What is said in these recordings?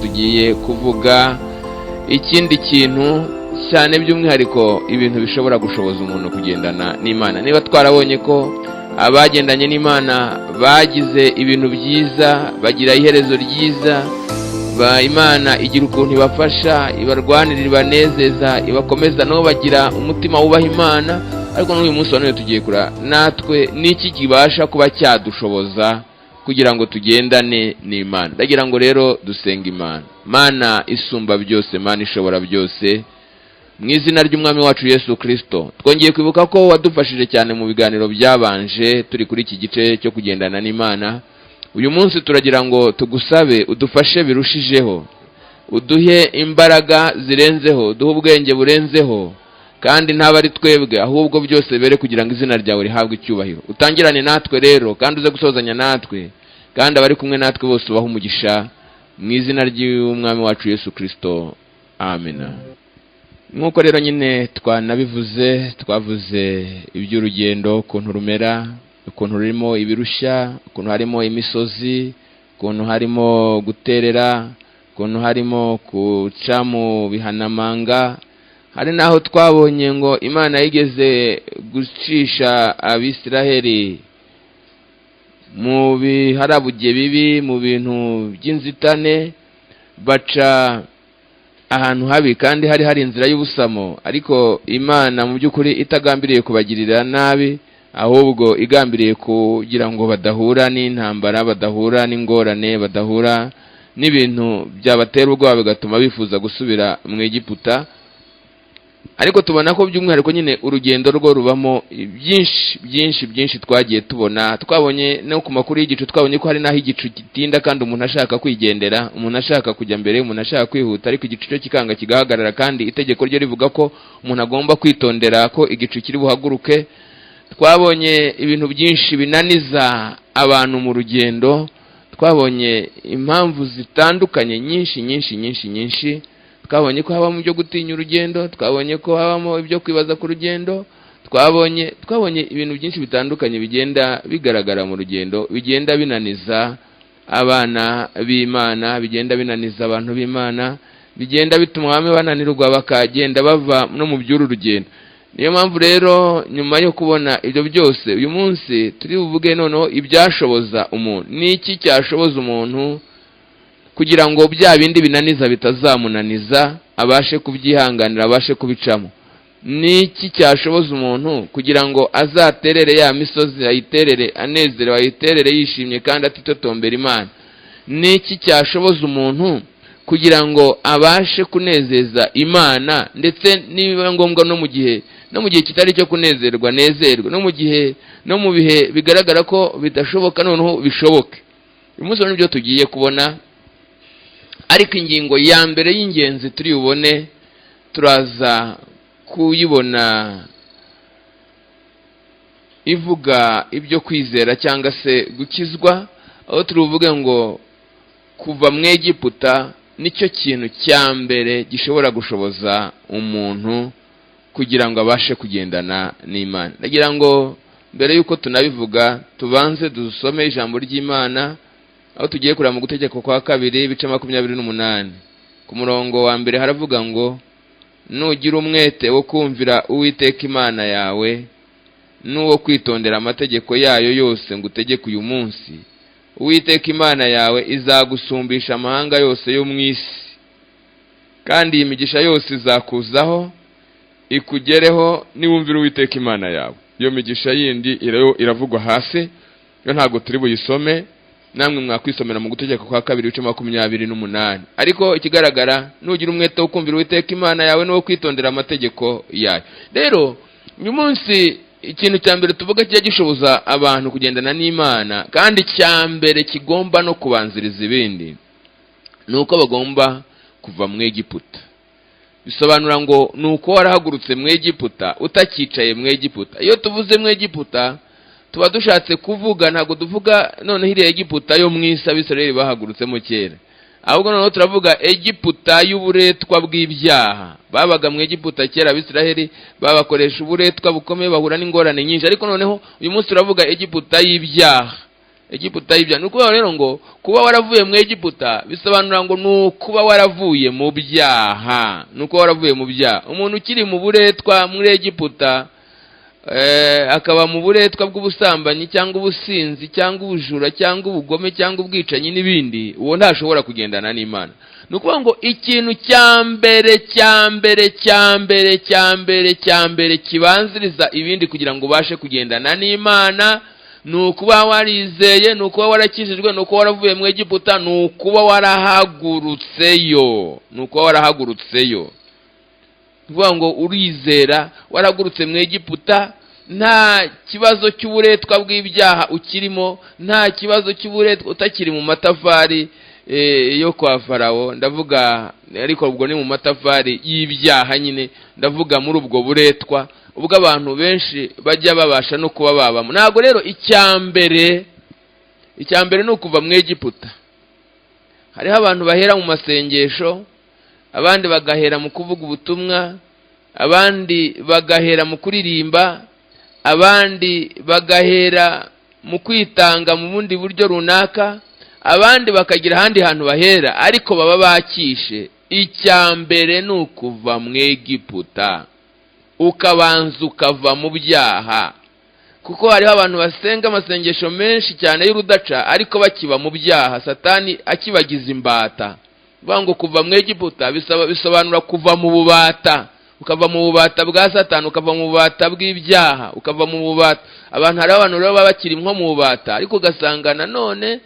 tugiye kuvuga ikindi kintu cyane by'umwihariko ibintu bishobora gushoboza umuntu kugendana n'Imana. Niba twarabonye ko abagendanye n'Imana bagize ibintu byiza, bagira iherezo ryiza, Imana igira ukuntu ibafasha, ibarwanirira, ibanezeza, ibakomeza nabo bagira umutima wubaha Imana. Ariko n'uyu munsi wa none tugiye kura natwe niki kibasha kuba cyadushoboza kugira ngo tugendane n'Imana. Ndagira ngo rero dusenga Imana. Mana isumba byose, Mana ishobora byose, mu izina ry'umwami wacu Yesu Kristo, twongeye kwibuka ko wadufashije cyane mu biganiro byabanje turi kuri iki gice cyo kugendana n'Imana. Uyu munsi turagira ngo tugusabe udufashe birushijeho, uduhe imbaraga zirenzeho, duhe ubwenge burenzeho, kandi ntaba ari twebwe ahubwo byose bere kugira ngo izina ryawe rihabwe icyubahiro. Utangirane natwe rero kandi uze gusozanya natwe, kandi abari kumwe natwe bose ubahe umugisha, mu izina ry'umwami wacu Yesu Kristo, amina. Nk'uko rero nyine twanabivuze, twavuze iby'urugendo, ukuntu rumera, ukuntu rurimo ibirushya, ukuntu harimo imisozi, ukuntu harimo guterera, ukuntu harimo guca mu bihanamanga. Hari naho twabonye ngo Imana yigeze gucisha Abisiraheli mu biharabuge bibi, mu bintu by'inzitane, baca ahantu habi kandi hari inzira y'ubusamo, ariko Imana mu by'ukuri itagambiriye kubagirira nabi, ahubwo igambiriye kugira ngo badahura n'intambara, badahura n'ingorane, badahura n'ibintu byabatera ubwoba bigatuma bifuza gusubira mu Egiputa. Ariko tubona ko by'umwihariko nyine urugendo rwo rubamo byinshi twagiye tubona. Twabonye no ku makuru y'igicu, twabonye ko hari naho igicu gitinda kandi umuntu ashaka kwigendera, umuntu ashaka kujya mbere, umuntu ashaka kwihuta, ariko igicu cyo kikanga kigahagarara, kandi itegeko ryo rivuga ko umuntu agomba kwitondera ko igicu kiri buhaguruke. Twabonye ibintu byinshi binaniza abantu mu rugendo, twabonye impamvu zitandukanye nyinshi. Twabonye ko habamo ibyo gutinya urugendo, twabonye ko habamo ibyo kwibaza ku rugendo, twabonye ibintu byinshi bitandukanye bigenda bigaragara mu rugendo, bigenda binaniza abana b'Imana, bigenda binaniza abantu b'Imana, bigenda bituma bamwe bananirwa bakagenda bava no mu by'uru rugendo. Niyo mpamvu rero nyuma yo kubona ibyo byose, uyu munsi turi buvuge noneho ibyashoboza umuntu. Niki cyashoboza umuntu kugira ngo bya bindi binaniza bitazamunaniza, abashe kubyihanganira, abashe kubicamo? Niki cyashoboza umuntu kugira ngo azaterere ya misozi, ayiterere anezerewe, ayiterere yishimye kandi atitotombera Imana? Niki cyashoboza umuntu kugira ngo abashe kunezeza Imana, ndetse niba ngombwa no mu gihe kitari cyo kunezerwa nezerwe, no mu bihe bigaragara ko bidashoboka noneho bishoboke? Uyu munsi nibyo tugiye kubona. Ariko ingingo ya mbere y'ingenzi turi bubone, turaza kuyibona ivuga ibyo kwizera cyangwa se gukizwa, aho turuvuge ngo kuva mu Egiputa nicyo kintu cya mbere gishobora gushoboza umuntu kugira ngo abashe kugendana n'Imana. Ndagira ngo mbere yuko tunabivuga tubanze dusome ijambo ry'Imana, aho tugiye kureba mu Gutegeka kwa 2 ibice 28 ku murongo wa mbere. Haravuga ngo nugira umwete wo kumvira Uwiteka Imana yawe n'uwo kwitondera amategeko yayo yose ngutegeka uyu munsi, Uwiteka Imana yawe izagusumbisha amahanga yose yo mu isi, kandi iyi migisha yose izakuzaho ikugereho niwumvira Uwiteka Imana yawe. Iyo migisha yindi iravugwa hasi, yo ntago turi buyisome, namwe mwakwisomera mu Gutegeka kwa 2 ibice 28. Ariko ikigaragara, nugira umwete wo kumvira Uwiteka Imana yawe n'uwo kwitondera amategeko yayo. Rero uyu munsi ikintu cya mbere tuvuga kijya gishoboza abantu kugendana n'Imana, kandi cya mbere kigomba no kubanziriza ibindi, nuko bagomba kuva mu Egiputa. Bisobanura ngo nuko warahagurutse mu Egiputa, utakicaye mu Egiputa. Iyo tuvuze mu Egiputa tuba dushatse kuvuga, ntago duvuga noneho iri Egiputa yo mu isi Abisirayeli bahagurutsemo kera, ahubwo noneho turavuga Egiputa y'uburetwa bw'ibyaha. Babaga mu Egiputa kera Abisirayeli, babakoresha uburetwa bukomeye, bahura n'ingorane nyinshi. Ariko noneho uyu munsi turavuga Egiputa y'ibyaha, Egiputa y'ibyaha. Nuko rero ngo kuba waravuye mu Egiputa bisobanura ngo nukuba waravuye mu byaha, nuko waravuye mu byaha. Umuntu ukiri mu buretwa muri Egiputa akaba mu buretwa bw'ubusambanyi cyangwa ubusinzi cyangwa ubujura cyangwa ubugome cyangwa ubwicanyi n'ibindi, uwo ntashobora kugendana n'Imana. Nukuvuga ngo ikintu cyambere kibanziriza ibindi kugira ngo ubashe kugendana n'Imana nukuba warizeye, nukuba warakijijwe, nukuba waravuye mu Egiputa, nukuba warahagurutseyo, Nukuvuga ngo urizera waragurutse mu Egiputa, nta kibazo cy'uburetwa bw'ibyaha ukirimo, nta kibazo cy'uburetwa utakiri mu matafari yo kwa Farawo. Ndavuga ariko ubwo ni mu matafari y'ibyaha nyine, ndavuga muri ubwo buretwa ubwo abantu benshi bajya babasha no kuba babamo. Ntabwo rero icyambere ni ukuva mu Egiputa. Hariho abantu bahera mu masengesho, abandi bagahera mu kuvuga ubutumwa, abandi bagahera mu kuririmba, abandi bagahera mu kwitanga mu bundi buryo runaka, abandi bakagira ahandi hantu bahera, ariko baba bakishe. Icyambere ni ukuva mu Egiputa, ukabanza ukava mu byaha. Kuko hariho abantu basenga amasengesho menshi cyane y'urudaca ariko bakiba mu byaha, Satani akibagiza imbata. Vuga ngo kuva mu Egiputa bisobanura kuva mu bubata, ukava mu bubata bwa Satani, ukava mu bubata bw'ibyaha, ukava mu bubata. Abantu hari abantu rero baba bakiri nko mu bubata, ariko ugasanga nanone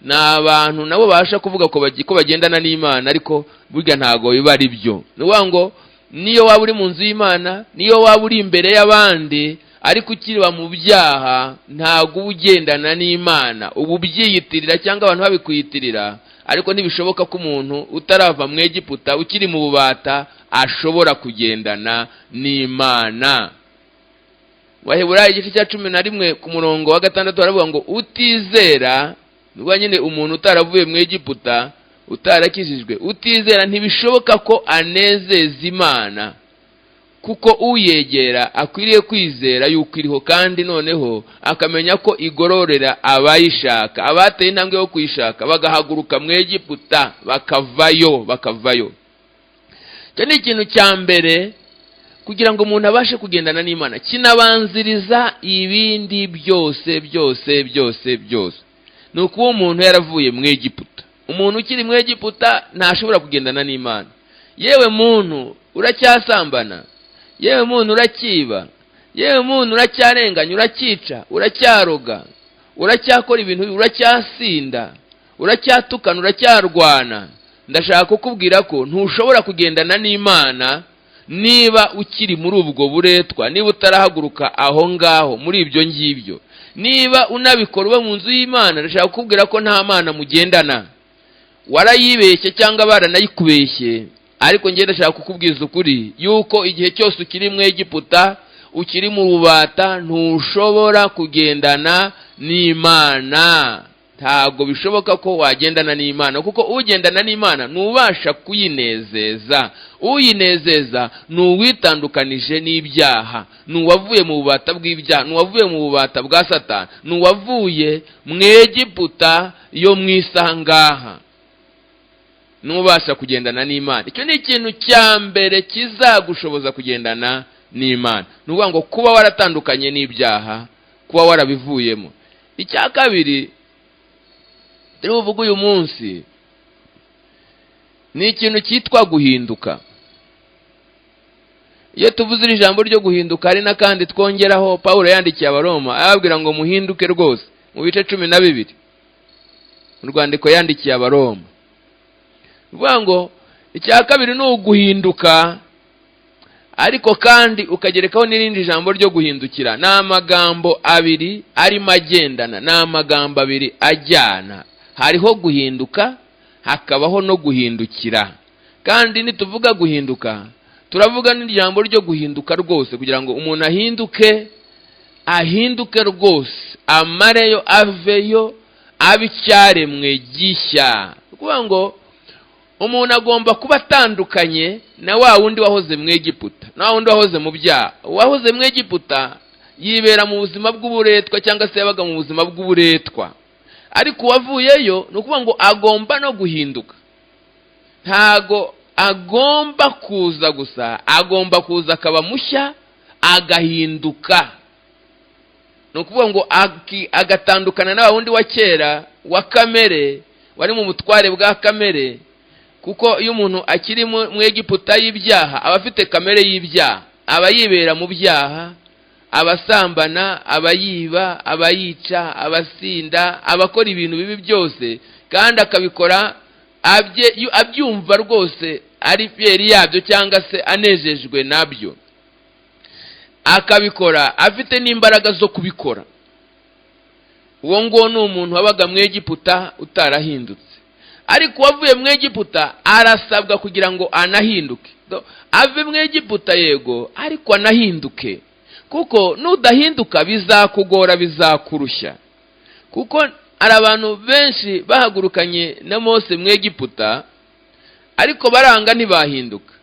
ni abantu nabo basha kuvuga ko bagendana n'Imana, ariko burya ntago biba ari byo. Nuvuga ngo niyo waba uri mu nzu y'Imana, niyo waba uri imbere y'abandi, ariko ukiriba mu byaha ntago ugendana n'Imana. Ubu byiyitirira cyangwa abantu babikwiyitirira, ariko ntibishoboka ko umuntu utarava mu Egiputa ukiri mu bubata ashobora kugendana n'Imana. Waheburayo igice cya 11 ku murongo wa 6 baravuga ngo utizera, nubwo nyine umuntu utaravuye mu Egiputa, utarakijijwe, utizera ntibishoboka ko anezeza Imana, kuko uyegera akwiriye kwizera yuko iriho, kandi noneho akamenya ko igororera abayishaka. Abateye intambwe yo kuyishaka bagahaguruka mu Egiputa bakavayo. Cyo ni ikintu cya mbere kugira ngo umuntu abashe kugendana n'Imana, kinabanziriza ibindi byose. Ni ukuba umuntu yaravuye mu Egiputa. Umuntu ukiri mu Egiputa ntashobora kugendana n'Imana. Yewe muntu uracyasambana, yewe muntu urakiba, yewe muntu uracyarenganya, uracyica, uracyaroga, uracyakora ibintu, uracyasinda, uracyatukana, uracyarwana, ndashaka kukubwira ko ntushobora kugendana n'Imana niba ukiri muri ubwo buretwa, niba utarahaguruka aho ngaho muri ibyo ngibyo. Niba unabikora uba mu nzu y'Imana, ndashaka kukubwira ko nta Mana mugendana. Warayibeshye cyangwa baranayikubeshye, ariko njye ndashaka kukubwiza ukuri yuko igihe cyose ukiri mu Egiputa, ukiri mu bubata, ntushobora kugendana n'Imana. Ntabwo bishoboka ko wagendana n'Imana, kuko ugendana n'Imana ntubasha kuyinezeza. Uyinezeza ni uwitandukanije n'ibyaha, ni uwavuye mu bubata bw'ibyaha, ni uwavuye mu bubata bwa Satani, ni uwavuye mu Egiputa yo mu isangaha. Nubasha kugendana n'Imana. Icyo ni ikintu cya mbere kizagushoboza kugendana n'Imana. Nuvuga ngo kuba waratandukanye n'ibyaha, kuba warabivuyemo. Icya kabiri rero uvuga uyu munsi ni ikintu cyitwa guhinduka. Iyo tuvuze iri jambo ryo guhinduka, hari n'akandi twongeraho Pawulo yandikiye Abaroma ababwira ngo muhinduke rwose, mu bice 12 mu rwandiko yandikiye Abaroma. Uvuga ngo icya kabiri ni uguhinduka, ariko kandi ukagerekaho n'irindi jambo ryo guhindukira. Ni amagambo abiri arimo agendana, ni amagambo abiri ajyana. Hariho guhinduka, hakabaho no guhindukira. Kandi nituvuga guhinduka, turavuga n'ijambo ryo guhinduka rwose, kugira ngo umuntu ahinduke rwose, amareyo, aveyo, abicyaremwe gishya. Kuvuga ngo umuntu agomba kuba atandukanye na wa wundi wahoze mu Egiputa, na wa wundi wahoze mu byaha. Wahoze mu Egiputa yibera mu buzima bw'uburetwa, cyangwa se yabaga mu buzima bw'uburetwa. ariko uwavuyeyo ni ukuvuga ngo agomba no guhinduka. Ntago agomba kuza gusa, agomba kuza akaba mushya agahinduka. Ni ukuvuga ngo agatandukana na wundi wa kera wa kamere, wari mu butware bwa kamere. Kuko iyo umuntu akiri mu Egiputa y'ibyaha aba afite kamere y'ibyaha, aba yibera mu byaha, abasambana, abayiba, abayica, abasinda, abakora ibintu bibi byose, kandi akabikora abyumva rwose ari fieri yabyo cyangwa se anejejwe nabyo, akabikora afite n'imbaraga zo kubikora. Uwo ngo ni umuntu wabaga mu Egiputa utarahindutse. Ariko wavuye mu Egiputa arasabwa kugira ngo anahinduke. Ave mu Egiputa yego, ariko anahinduke. Kuko nudahinduka bizakugora, bizakurushya. Kuko ari abantu benshi bahagurukanye na Mose mu Egiputa, ariko baranga ntibahinduka.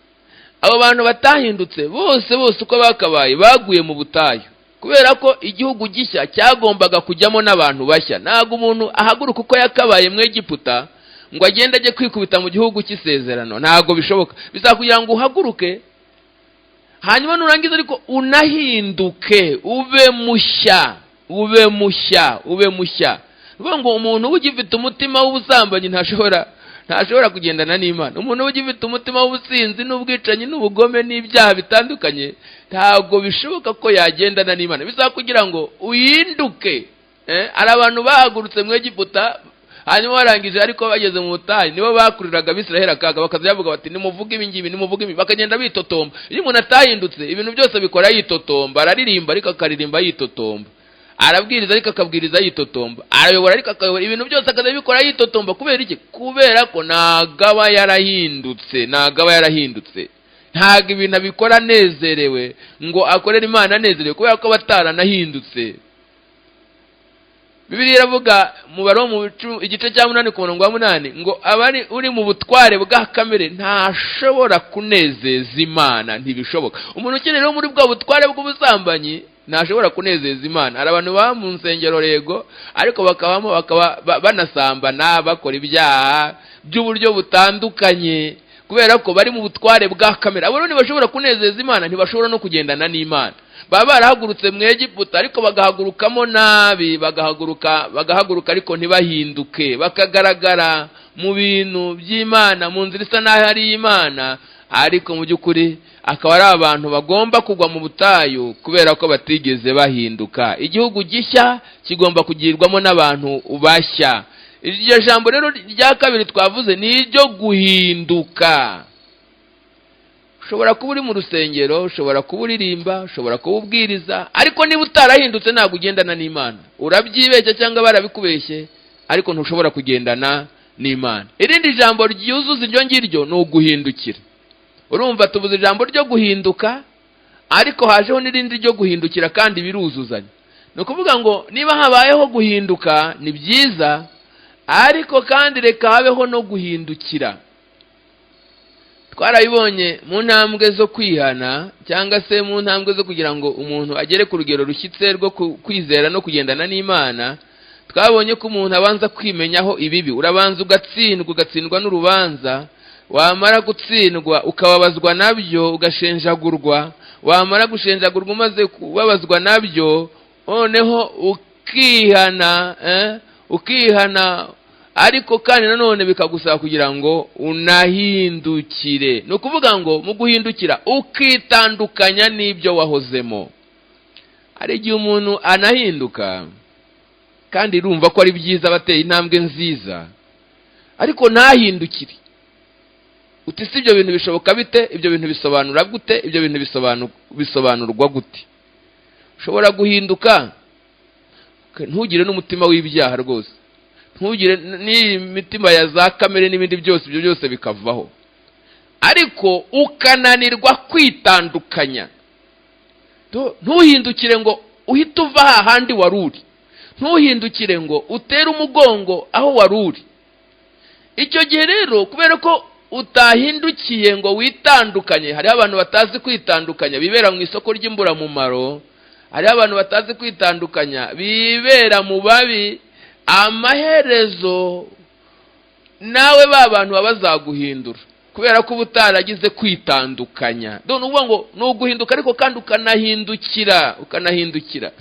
Abo bantu batahindutse bose uko bakabaye baguye mu butayu, kubera ko igihugu gishya cyagombaga kujyamo n'abantu bashya. Ntago umuntu ahaguruka uko yakabaye mu Egiputa ngo agende ajye kwikubita mu gihugu cy'isezerano, ntago bishoboka. Bizakugira ngo uhaguruke hanyuma nurangiza ariko unahinduke, ube mushya. Uvuga ngo umuntu ugifite umutima w'ubusambanyi ntashobora kugendana n'Imana. Umuntu ugifite umutima w'ubusinzi n'ubwicanyi n'ubugome n'ibyaha bitandukanye, ntago bishoboka ko yagendana n'Imana. Bizakugira ngo uhinduke. Ari abantu bahagurutse mu Egiputa hanyuma barangije, ariko bageze mu butayu nibo bakuriraga Abisiraheli akaga, bakaza bavuga bati nimuvuge ibi ngibi, bakagenda bitotomba. Iyo umuntu atahindutse ibintu byose bikora yitotomba. Araririmba ariko akaririmba yitotomba, arabwiriza ariko akabwiriza yitotomba, arayobora ariko akayobora, ibintu byose akaza bikora yitotomba. Kubera iki? Kubera ko nagaba yarahindutse. Ntago ibintu abikora anezerewe ngo akorere Imana anezerewe, kubera ko bataranahindutse. Bibiliya iravuga mu Baroma igice cya 8 ku murongo wa 8 ngo abari uri mu butware bwa kamere ntashobora kunezeza Imana, ntibishoboka. Umuntu ukiri rero muri bwa butware bw'ubusambanyi ntashobora kunezeza Imana. Ari abantu ba mu nsengero rego, ariko bakaba banasambana, bakora ibyaha by'uburyo butandukanye, kubera ko bari mu butware bwa kamere. Abo rero ntibashobora kunezeza Imana, ntibashobora no kugendana n'Imana. Baba barahagurutse mu Egiputa ariko bagahagurukamo nabi, bagahaguruka ariko ntibahinduke, bakagaragara mu bintu by'Imana mu nzira isa naho ari Imana, ariko mu by'ukuri akaba ari abantu bagomba kugwa mu butayu kubera ko batigeze bahinduka. Igihugu gishya kigomba kugirwamo n'abantu bashya. Iryo jambo rero rya kabiri twavuze ni iryo guhinduka. Ushobora kuba uri mu rusengero, ushobora kuba uririmba, ushobora kuba ubwiriza, ariko niba utarahindutse ntabwo ugendana n'Imana. Urabyibeshya cyangwa barabikubeshye, ariko ntushobora kugendana n'Imana. Irindi jambo ryuzuza iryo ngiryo ni uguhindukira. Urumva tuvuze ijambo ryo guhinduka, ariko hajeho n'irindi ryo guhindukira, kandi biruzuzanya. Ni ukuvuga ngo niba habayeho guhinduka ni byiza, ariko kandi reka habeho no guhindukira. Twarabibonye mu ntambwe zo kwihana cyangwa se mu ntambwe zo kugira ngo umuntu agere ku rugero rushyitse rwo kwizera no kugendana n'Imana. Twabonye ko umuntu abanza kwimenyaho ibibi. Urabanza ugatsindwa n'urubanza, wamara gutsindwa ukababazwa nabyo, ugashenjagurwa. Wamara gushenjagurwa umaze kubabazwa nabyo, noneho ukihana, ariko kandi nanone bikagusaba kugira ngo unahindukire. Ni ukuvuga ngo mu guhindukira ukitandukanya n'ibyo wahozemo. Hari igihe umuntu anahinduka kandi urumva ko ari byiza, bateye intambwe nziza, ariko ntahindukire. Uti si ibyo bintu bishoboka bite? Ibyo bintu bisobanura gute? Ibyo bintu bisobanurwa gute? Ushobora guhinduka ntugire n'umutima w'ibyaha rwose, ntugire n'imitima ya za kamere n'ibindi byose, ibyo byose bikavaho, ariko ukananirwa kwitandukanya. Ntuhindukire ngo uhite uva hahandi wari uri, ntuhindukire ngo utere umugongo aho wari uri. Icyo gihe rero kubera ko utahindukiye ngo witandukanye, hariho abantu batazi kwitandukanya, bibera mu isoko ry'imburamumaro. Hariho abantu batazi kwitandukanya, bibera mu babi, amaherezo nawe ba bantu bazaguhindura kubera ko ubutaragize kwitandukanya. None uvuga ngo no guhinduka ariko kandi ukanahindukira.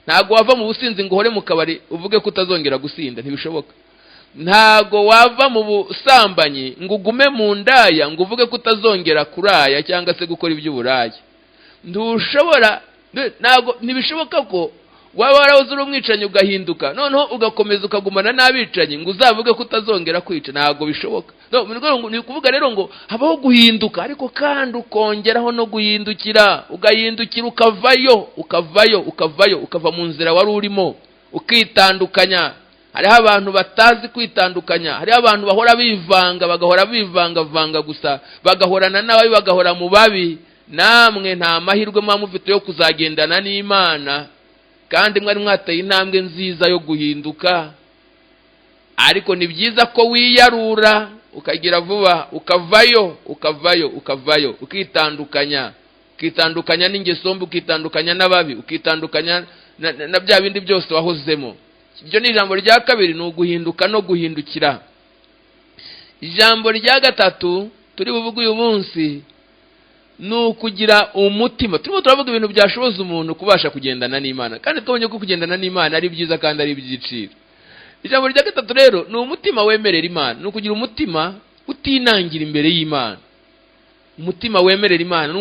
Ntago wava mu businzi ngo uhore mu kabari uvuge ko utazongera gusinda, ntibishoboka. Ntago wava mu busambanyi ngo ugume mu ndaya ngo uvuge ko utazongera kuraya cyangwa se gukora iby'uburaya. Ntushobora, ntago ntibishoboka ko waba warahoze uri umwicanyi ugahinduka noneho ugakomeza ukagumana n'abicanyi ngo uzavuge ko utazongera kwica. Ntago bishoboka. Ni kuvuga rero ngo habaho guhinduka ariko kandi ukongeraho no guhindukira, ugahindukira ukava mu nzira wari urimo ukitandukanya. Hariho abantu batazi kwitandukanya, hariho abantu bahora bivanga gusa, bagahorana n'ababi, bagahora mu babi. Namwe nta mahirwe mufite yo kuzagendana n'Imana, kandi mwari mwateye intambwe nziza yo guhinduka. Ariko ni byiza ko wiyarura ukagira vuba, ukavayo ukitandukanya n'ingeso mbi, ukitandukanya n'ababi, ukitandukanya na bya bindi byose wahozemo. Ibyo ni ijambo rya kabiri, ni uguhinduka no guhindukira. Ijambo rya gatatu turi buvuge uyu munsi ni ukugira umutima. Turimo turavuga ibintu byashoboza umuntu kubasha kugendana n'Imana, kandi tubonye ko kugendana n'Imana ari byiza kandi ari iby'igiciro. Ijambo rya gatatu rero ni umutima wemerera Imana, ni ukugira umutima utinangira imbere y'Imana. Umutima wemerera Imana ni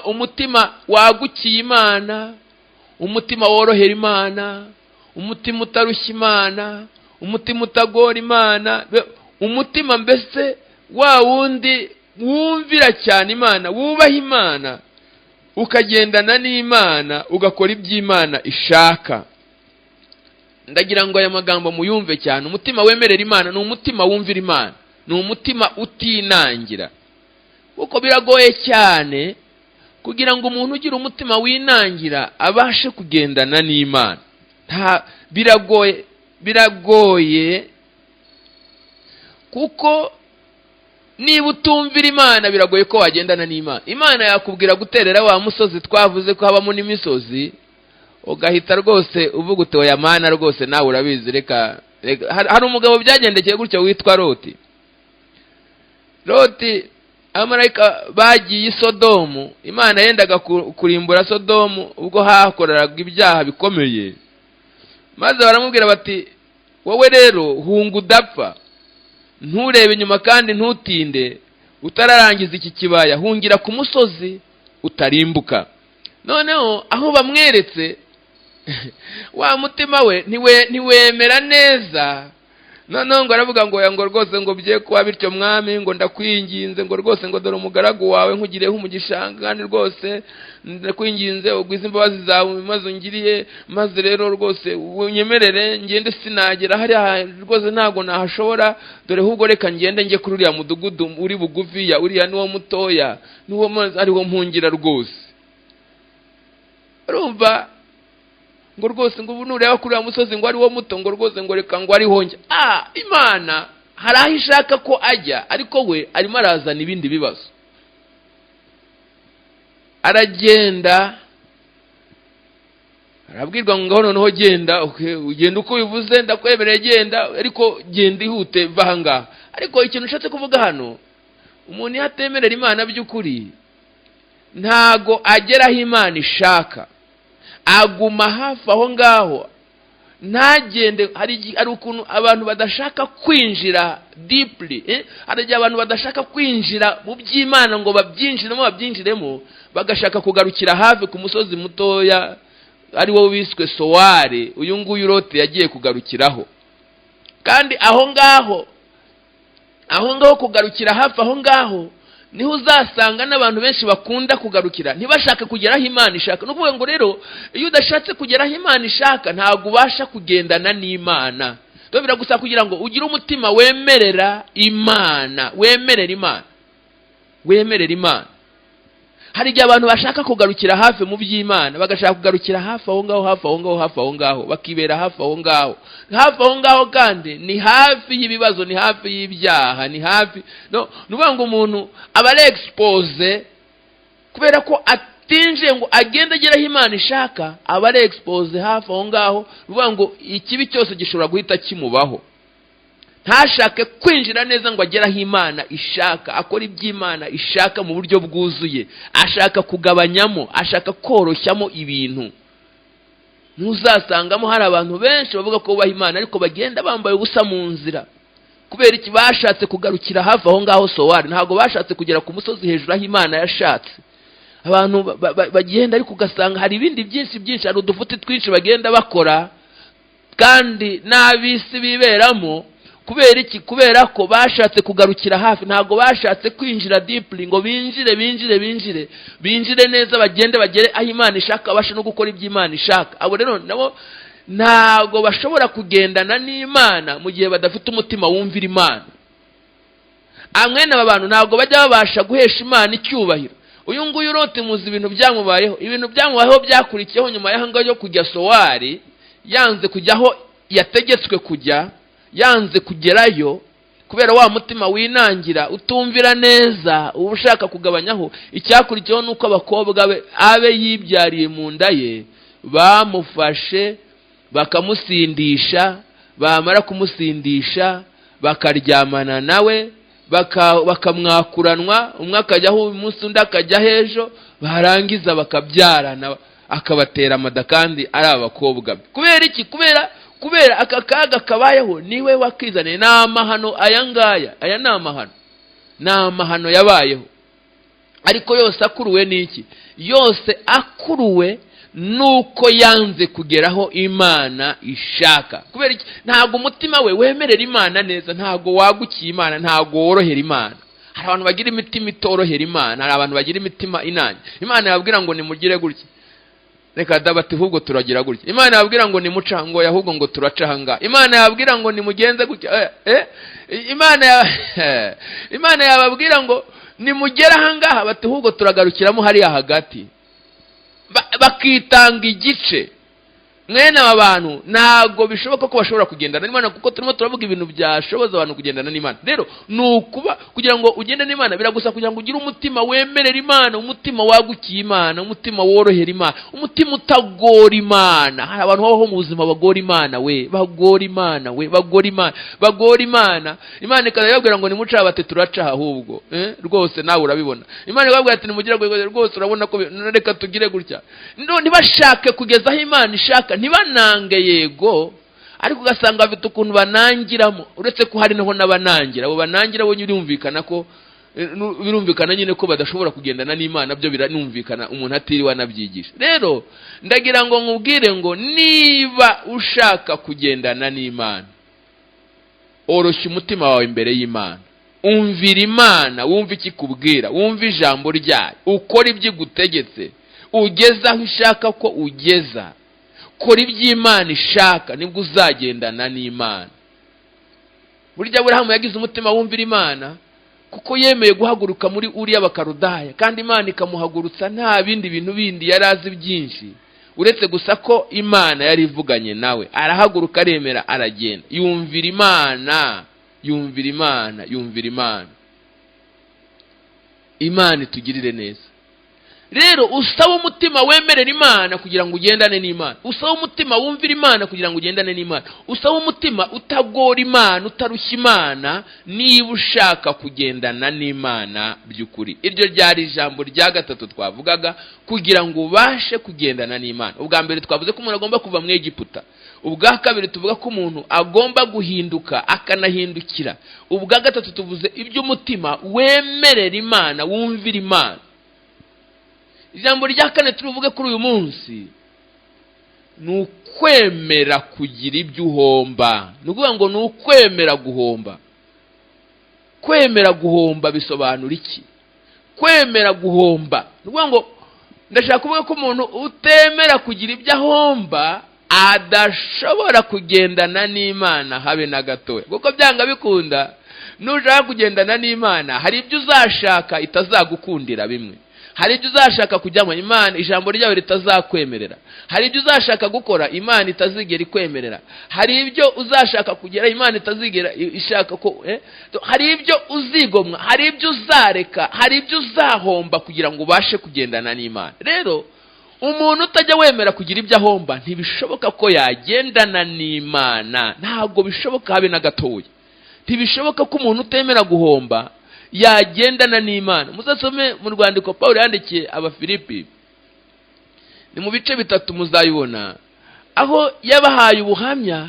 umutima wagukiye Imana, umutima worohera Imana, umutima utarushya Imana, umutima utagora Imana, umutima mbese wa wundi wumvira cyane Imana, wubaha Imana, ukagendana n'Imana, ugakora iby'Imana ishaka. Ndagira ngo aya magambo muyumve cyane. Umutima wemerera Imana ni umutima wumvira Imana, ni umutima utinangira. Kuko biragoye cyane kugira ngo umuntu ugire umutima winangira abashe kugendana n'Imana. Biragoye kuko niba utumvira Imana biragoye ko wagendana n'Imana. Imana yakubwira guterera wa musozi twavuze ko habamo n'imisozi, ugahita rwose uvuga uti oya Mana rwose nawe urabizi, reka. Hari umugabo byagendekeye gutyo witwa Loti. Abamarayika bagiye i Sodomu, Imana yendaga kurimbura Sodomu ubwo hakoreraga ibyaha bikomeye. Maze baramubwira bati wowe rero hunga udapfa, nturebe inyuma kandi ntutinde, utararangiza iki kibaya, hungira ku musozi utarimbuka. Noneho aho bamweretse wa mutima we ntiwemera neza. Noneho ngo aravuga ngo rwose ngo bye kuba bityo mwami, ngo ndakwinginze ngo rwose ngo dore umugaragu wawe nkugireho umugisha, kandi rwose ndakwinginze ugwize imbabazi zawe maze ungiriye, maze rero rwose unyemerere ngende, sinagera hariya rwose ntago nahashobora, dore ahubwo reka ngende njye kuri uriya mudugudu uri bugufiya, uriya niwo mutoya, niwo ariwo mpungira rwose. Urumva ngo rwose ngo nureba kuri uriya musozi ngo ari wo muto, ngo rwose ngo reka ngo ariho njya. Imana hari aho ishaka ko ajya, ariko we arimo arazana ibindi bibazo. Aragenda arabwirwa ngo noneho genda, ugenda uko bivuze, ndakwemereye genda, ariko genda ihute va aha ngaha. Ariko ikintu ushatse kuvuga hano, umuntu yatemerera Imana by'ukuri ntago ageraho Imana ishaka, aguma hafi aho ngaho, ntagende. Hari ukuntu abantu badashaka kwinjira deeply, hari abantu badashaka kwinjira mu by'Imana ngo babyinjiremo, bagashaka kugarukira hafi ku musozi mutoya ari wo wiswe Sowari, uyu nguyu Loti yagiye kugarukiraho. Kandi aho ngaho kugarukira hafi aho ngaho niho uzasanga n'abantu benshi bakunda kugarukira, ntibashaka kugeraho Imana ishaka. No kuvuga ngo rero iyo udashatse kugeraho Imana ishaka ntabwo ubasha kugendana n'Imana. Rero biragusaba kugira ngo ugire umutima wemerera Imana, wemerera Imana. Hari igihe abantu bashaka kugarukira hafi mu by'Imana, bagashaka kugarukira hafi aho ngaho, bakibera hafi aho ngaho kandi ni hafi y'ibibazo, ni hafi y'ibyaha, nuvuga ngo umuntu aba ari expose kubera ko atinjiye ngo agende ageraho Imana ishaka, aba ari expose hafi aho ngaho, bivuga ngo ikibi cyose gishobora guhita kimubaho. Ntashake kwinjira neza ngo ageraho Imana ishaka, akora iby'Imana ishaka mu buryo bwuzuye, ashaka kugabanyamo, ashaka koroshyamo ibintu. Ntuzasangamo hari abantu benshi bavuga ko bubaha Imana ariko bagenda bambaye ubusa mu nzira. Kubera iki? Bashatse kugarukira hafi aho ngaho Sowari, ntabwo bashatse kugera ku musozi hejuru aho Imana yashatse. Abantu bagenda ariko ugasanga hari ibindi byinshi, hari udufuti twinshi bagenda bakora, kandi n'abisi biberamo. Kubera iki? Kubera ko bashatse kugarukira hafi, ntabwo bashatse kwinjira deeply ngo binjire neza, bagende bagere aho Imana ishaka, bashe no gukora iby'Imana ishaka. Abo rero nabo ntabwo bashobora kugendana n'Imana mu gihe badafite umutima wumvira Imana. Amwene aba bantu ntabwo bajya babasha guhesha Imana icyubahiro. Uyu nguyu Loti muzi ibintu byamubayeho byakurikiyeho nyuma y'ahangaho yo kujya Sowari, yanze kujyaho yategetswe kujya, yanze kugerayo kubera wa mutima winangira utumvira neza, uba ushaka kugabanyaho. Icyakurikiyeho nuko abakobwa be abe yibyariye mu nda ye bamufashe bakamusindisha, bamara kumusindisha bakaryamana nawe, bakamwakuranwa, umwe akajyaho umunsi undi akajya hejo, barangiza bakabyarana, akabatera amada kandi ari abakobwa be. Kubera iki? Kubera aka kaga kabayeho niwe wakizaniye. Ni amahano aya ngaya, aya ni amahano yabayeho. Ariko yose akuruwe n'iki? Yose akuruwe nuko yanze kugeraho Imana ishaka. Kubera iki? Ntabwo umutima we wemerera Imana neza, ntabwo wagukiye Imana, ntabwo worohera Imana. Hari abantu bagira imitima itorohera Imana, hari abantu bagira imitima inanye. Imana yababwira ngo nimugire gutya, reka dabati ahubwo turagira gutya. Imana yababwira ngo nimuca, ngo ahubwo ngo turacahanga. Imana yababwira ngo nimugenze gutya, Imana yababwira ngo nimugera ahangaha, bati ahubwo turagarukiramo hariya hagati. Bakitanga igice. Mwene aba bantu ntabwo bishoboka ko bashobora kugendana n'Imana, kuko turimo turavuga ibintu byashoboza abantu kugendana n'Imana. Rero nukuba kugira ngo ugende n'Imana biragusa kugira ngo ugire umutima wemerera Imana, umutima wagukiye Imana, umutima worohera Imana, umutima utagora Imana. Hari abantu baho mu buzima bagora Imana bagora Imana. Imana ikazababwira ngo nimuca, bate turacaha ahubwo. Rwose nawe urabibona. Imana ikababwira ati nimugire rwose, urabona ko reka tugire gutya. Ntibashake kugeza aho Imana ishaka, ntibanange yego, ariko ugasanga bafite ukuntu banangiramo. Uretse ko hari naho n'abanangira, abo banangira bo birumvikana nyine ko badashobora kugendana n'Imana, byo biranumvikana umuntu atiriwe anabyigisha. Rero ndagira ngo nkubwire ngo niba ushaka kugendana n'Imana, oroshya umutima wawe imbere y'Imana, umvira Imana, wumva ikikubwira, wumva ijambo ryayo, ukora ibyo igutegetse, ugeza aho ishaka ko ugeza. Kora iby'Imana ishaka, nibwo uzagendana n'Imana. Burya Aburahamu yagize umutima wumvira Imana kuko yemeye guhaguruka muri Uriya Bakarudaya, kandi Imana ikamuhagurutsa nta bindi bintu bindi yari azi byinshi, uretse gusa ko Imana yari ivuganye nawe. Arahaguruka, aremera, aragenda. Yumvira Imana. Imana itugirire neza. Rero usaba umutima wemerera Imana kugira ngo ugendane n'Imana. Usaba umutima wumvira Imana kugira ngo ugendane n'Imana. Usaba umutima utagora Imana, utarushya Imana, niba ushaka kugendana n'Imana by'ukuri. Iryo ryari ijambo rya gatatu twavugaga, kugira ngo ubashe kugendana n'Imana. Ubwa mbere twavuze ko umuntu agomba kuva mu Egiputa. Ubwa kabiri tuvuga ko umuntu agomba guhinduka akanahindukira. Ubwa gatatu tuvuze iby'umutima wemerera Imana, wumvira Imana. Ijambo rya kane turuvuge kuri uyu munsi ni ukwemera kugira ibyo uhomba. Ni ukuvuga ngo ni ukwemera guhomba. Kwemera guhomba bisobanura iki? Kwemera guhomba ni ukuvuga ngo ndashaka kuvuga ko umuntu utemera kugira ibyo ahomba adashobora kugendana n'Imana habe na gatoya. Kuko byanga bikunda, nushaka kugendana n'Imana hari ibyo uzashaka itazagukundira bimwe, hari ibyo uzashaka kujyamo Imana ijambo ryawe ritazakwemerera, hari ibyo uzashaka gukora Imana itazigera ikwemerera, hari ibyo uzashaka kugera Imana itazigera ishaka ko hari ibyo uzigomwa, hari ibyo uzareka, hari ibyo uzahomba kugira ngo ubashe kugendana n'Imana. Rero umuntu utajya wemera kugira ibyo ahomba ntibishoboka ko yagendana n'Imana, ntabwo bishoboka habe na gatoya. Ntibishoboka ko umuntu utemera guhomba yagendana n'Imana. Muzasome mu rwandiko Pawulo yandikiye Abafilipi, ni mu bice 3 muzayibona, aho yabahaye ubuhamya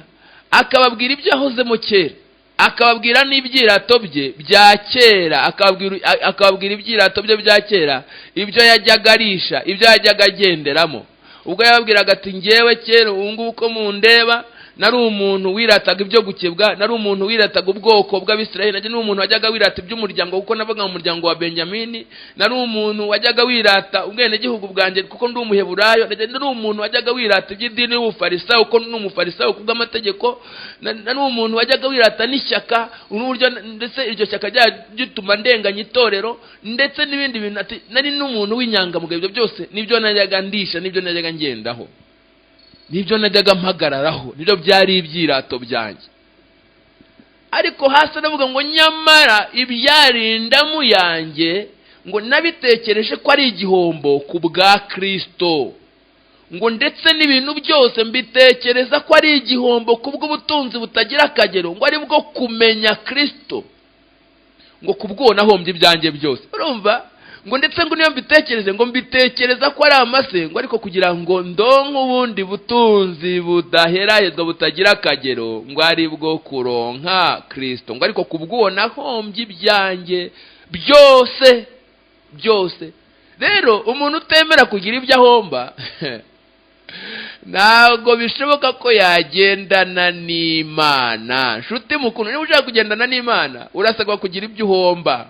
akababwira ibyo yahozemo kera, akababwira n'ibyirato bye bya kera, akababwira ibyirato bye bya kera, ibyo yajyaga arisha, ibyo yajyaga agenderamo. Ubwo yababwiraga ati ngewe kera ubungubu ko mundeba nari umuntu wirataga ibyo gukebwa, nari umuntu wirataga ubwoko bw'Abisirayeli, nari umuntu wajyaga wirata iby'umuryango kuko navuga mu muryango wa Benyamini, nari umuntu wajyaga wirata ubwene gihugu bwanjye kuko ndi umuheburayo, nari umuntu wajyaga wirata iby'idini y'Ubufarisayo kuko ndi umufarisayo kubw'amategeko, nari umuntu wajyaga wirata n'ishyaka n'uburyo ndetse iryo shyaka ryatuma ndenganya itorero ndetse n'ibindi bintu. Ati nari n'umuntu w'inyangamugayo, ibyo byose nibyo najyaga ndisha, nibyo najyaga ngendaho, nibyo najyaga mpagararaho, nibyo byari ibyirato byanjye. Ariko hasi navuga ngo nyamara ibyarindamu yanjye ngo nabitekereje ko ari igihombo ku bwa Kristo, ngo ndetse n'ibintu byose mbitekereza ko ari igihombo kubw'ubutunzi butagira akagero, ngo ari bwo kumenya Kristo, ngo kubwo nahombye ibyanjye byose. Urumva ngo ndetse ngo niyo mbitekereze ngo mbitekereza ko ari amase, ngo ariko kugira ngo ndonke ubundi butunzi budaherahezwa butagira akagero, ngo ari bwo kuronka Kristo, ngo ariko kubwo nahombye ibyanjye byose byose. Rero umuntu utemera kugira ibyo ahomba ntabwo bishoboka ko yagendana n'Imana. Nshuti mukuru, niba ushaka kugendana n'Imana urasabwa kugira ibyo uhomba.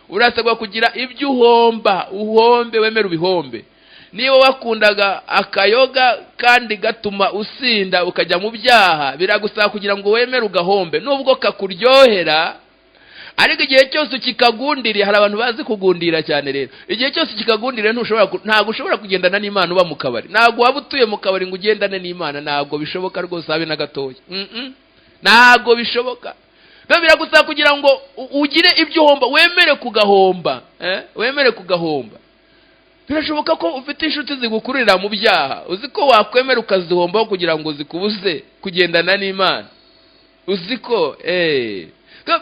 Urasabwa kugira ibyo uhomba, uhombe, wemere ubihombe. Niba wakundaga akayoga kandi gatuma usinda ukajya mu byaha, biragusaba kugira ngo wemere ugahombe nubwo kakuryohera. Ariko igihe cyose ukikagundiriye, hari abantu bazi kugundira cyane. Rero igihe cyose ukikagundiriye ntabwo ushobora kugendana n'Imana uba mu kabari. Ntabwo waba utuye mu kabari ngo ugendane n'Imana, ntabwo bishoboka rwose habe na gatoya. Ntabwo bishoboka. Biba biragusaba kugira ngo ugire ibyo uhomba, wemere kugahomba, wemere kugahomba. Birashoboka ko ufite inshuti zigukurira mu byaha, uzi ko wakwemera ukazihombaho kugira ngo zikubuze kugendana n'Imana. Uzi ko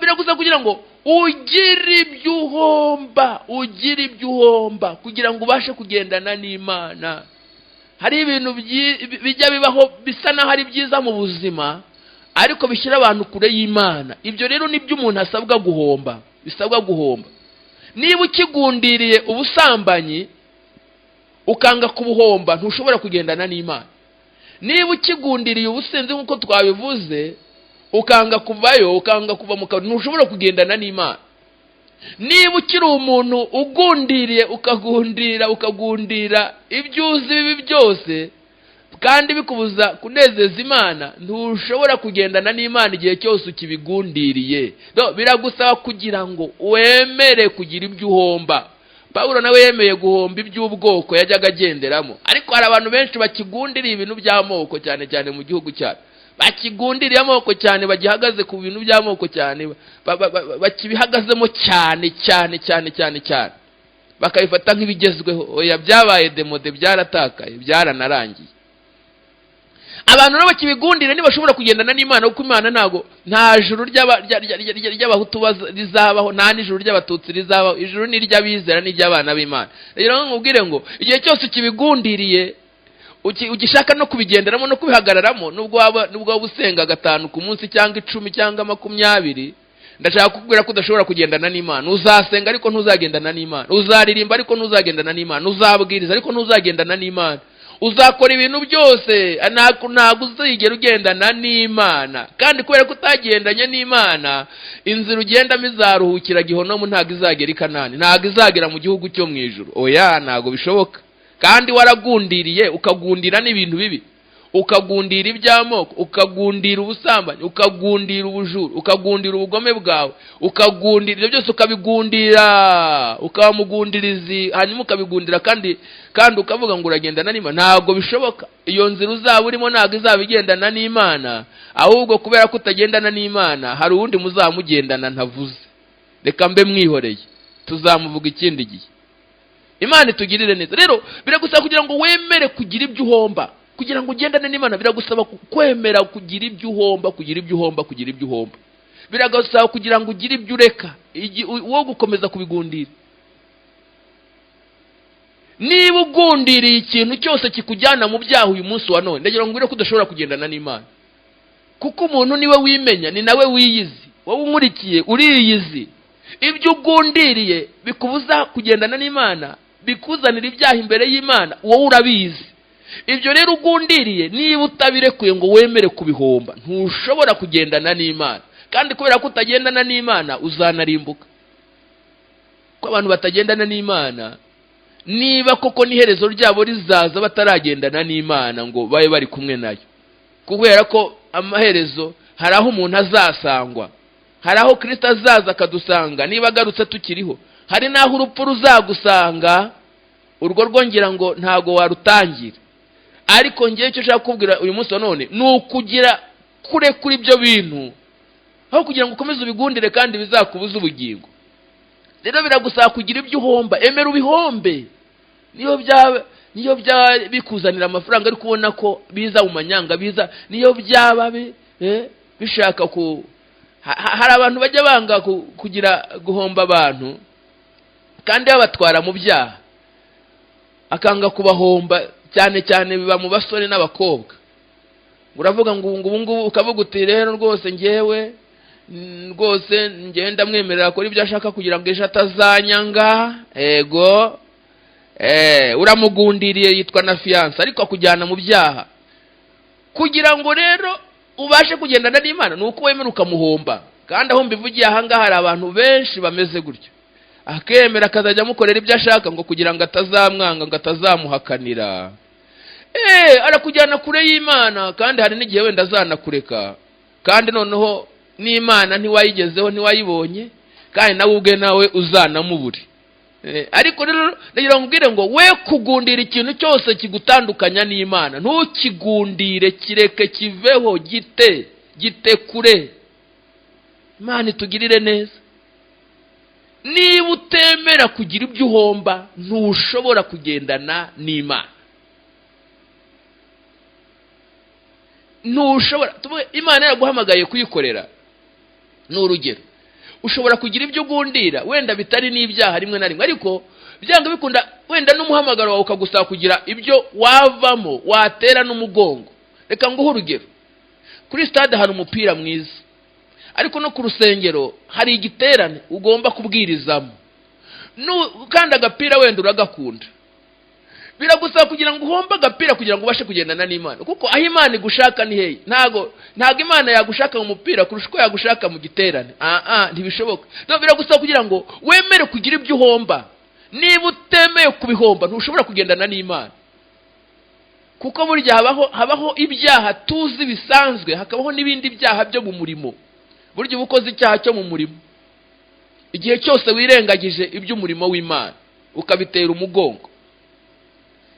biragusaba kugira ngo ugire ibyo uhomba, ugire ibyo uhomba kugira ngo ubashe kugendana n'Imana. Hari ibintu bijya bibaho bisa naho ari byiza mu buzima ariko bishyira abantu kure y'Imana. Ibyo rero nibyo umuntu asabwa guhomba, bisabwa guhomba. Niba ukigundiriye ubusambanyi ukanga kubuhomba, ntushobora kugendana n'Imana. Niba ukigundiriye ubusinzi nk'uko twabivuze ukanga kuvayo, ukanga kuva mu kabari, ntushobora kugendana n'Imana. Niba ukiri umuntu ugundiriye ukagundira ibyo uzi bibi byose kandi bikubuza kunezeza Imana, ntushobora kugendana n'Imana igihe cyose ukibigundiriye. Biragusaba kugira ngo wemere kugira ibyo uhomba. Pawulo nawe yemeye guhomba iby'ubwoko yajyaga agenderamo, ariko hari abantu benshi bakigundiriye ibintu by'amoko cyane cyane mu gihugu cyacu. Bakigundiriye amoko cyane, bagihagaze ku bintu by'amoko cyane, bakibihagazemo cyane cyane cyane cyane cyane, bakabifata nk'ibigezweho. Oya, byabaye demode, byaratakaye, byaranarangiye. Abantu nabo bakibigundire ntibashobora kugendana n'Imana, kuko Imana nta juru ry'abahutu rizabaho, nta n'ijuru ry'abatutsi rizabaho. Ijuru ni iry'abizera n'iry'abana b'Imana. Rero nkubwire ngo igihe cyose ukibigundiriye, ugishaka no kubigenderamo no kubihagararamo, nubwo waba usenga 5 ku munsi cyangwa 10 cyangwa 20, ndashaka kukubwira ko udashobora kugendana n'Imana. Uzasenga ariko ntuzagendana n'Imana, uzaririmba ariko ntuzagendana n'Imana, uzabwiriza ariko ntuzagendana n'Imana, uzakora ibintu byose ntabwo uzigera ugendana n'Imana. Kandi kubera ko utagendanye n'Imana, inzira ugendamo izaruhukira Gihonomu, ntabwo izagera i Kanani, ntabwo izagera mu gihugu cyo mu ijuru. Oya, ntabwo bishoboka. Kandi waragundiriye ukagundira n'ibintu bibi, ukagundira iby'amoko, ukagundira ubusambanyi, ukagundira ubujuru, ukagundira ubugome bwawe, ukagundira ibyo byose, ukabigundira, ukabamugundirizi, hanyuma ukabigundira kandi ukavuga ngo uragendana n'Imana. Ntabwo bishoboka. Iyo nzira uzaba urimo ntabwo izaba igendana n'Imana, ahubwo kubera ko utagendana n'Imana hari uwundi muzamugendana ntavuze. Reka mbe mwihoreye, tuzamuvuga ikindi gihe. Imana itugirire neza. Rero biragusaba kugira ngo wemere kugira ibyo uhomba, kugira ngo ugendane n'Imana biragusaba kwemera kugira ibyo uhomba, kugira ibyo uhomba, kugira ibyo uhomba. Biragusaba kugira ngo ugire ibyo ureka, wowe gukomeza kubigundira. Niba ugundiriye ikintu cyose kikujyana mu byaha uyu munsi wa none, ndagira ngo ngwire ko udashobora kugendana n'Imana. Kuko umuntu niwe wimenya, ni nawe wiyizi. Wowe umurikiye uriyizi. Ibyo ugundiriye bikubuza kugendana n'Imana, bikuzanira ibyaha imbere y'Imana, wowe urabizi. Ibyo rero ugundiriye niba utabirekuye ngo wemere kubihomba, ntushobora kugendana n'Imana. Kandi kubera ko utagendana n'Imana uzanarimbuka. Ko abantu batagendana n'Imana, niba koko n'iherezo ryabo rizaza bataragendana n'Imana ngo babe bari kumwe nayo. Kubera ko amaherezo hari aho umuntu azasangwa, hari aho Kristo azaza akadusanga niba agarutse tukiriho, hari naho urupfu ruzagusanga, urwo rwongera ngo ntago warutangira. Ariko ngiye icyo nshaka kubwira uyu munsi wa none ni ukugira kure kuri ibyo bintu, aho kugira ngo ukomeze ubigundire kandi bizakubuza ubugingo. Rero biragusaba kugira ibyo uhomba, emera ubihombe. Niyo byaba bikuzanira amafaranga ariko ubona ko biza mu manyanga, biza niyo byaba bishaka hari abantu bajya banga kugira guhomba abantu kandi babatwara mu byaha, akanga kubahomba, cyane cyane biba mu basore n'abakobwa. Uravuga ngo ubu ukavuga uti rero rwose ngewe rwose ngenda mwemerera akora ibyo ashaka kugira ngo ejo atazanyanga. Ego uramugundiriye, yitwa na fiance, ariko akujyana mu byaha. Kugira ngo rero ubashe kugendana n'Imana ni uko wemera ukamuhomba. Kandi aho mbivugiye aha ngaha hari abantu benshi bameze gutyo, akemera akazajya amukorera ibyo ashaka ngo kugira ngo atazamwanga, ngo atazamuhakanira. Arakujyana kure y'Imana, kandi hari n'igihe wenda azanakureka, kandi noneho n'Imana ntiwayigezeho, ntiwayibonye, kandi nawe ubwe nawe uzanamubure. Ariko rero ndagira ngo mbwire ngo we kugundira ikintu cyose kigutandukanya n'Imana, ntukigundire, kireke kiveho, gite kure. Imana itugirire neza. Niba utemera kugira ibyo uhomba, ntushobora kugendana n'Imana. Ntushobora. Imana yaguhamagaye kuyikorera. Ni urugero, ushobora kugira ibyo ugundira wenda bitari n'ibyaha rimwe na rimwe, ariko byanga bikunda wenda n'umuhamagaro wawe ukagusaba kugira ibyo wavamo, watera n'umugongo. Reka nguhe urugero. Kuri stade hari umupira mwiza, ariko no ku rusengero hari igiterane ugomba kubwirizamo, kandi agapira wenda uragakunda. Biragusaba kugira ngo uhombe agapira kugira ngo ubashe kugendana n'Imana, kuko aho Imana igushaka ni hehe. Ntago Imana yagushaka mu mupira kurusha uko yagushaka mu giterane. Ntibishoboka. No, biragusaba kugira ngo wemere kugira ibyo uhomba. Niba utemeye kubihomba, ntushobora kugendana n'Imana. Kuko burya habaho ibyaha tuzi bisanzwe, hakabaho n'ibindi byaha byo mu murimo. Burya ubukoze icyaha cyo mu murimo, igihe cyose wirengagije iby'umurimo w'Imana ukabitera umugongo,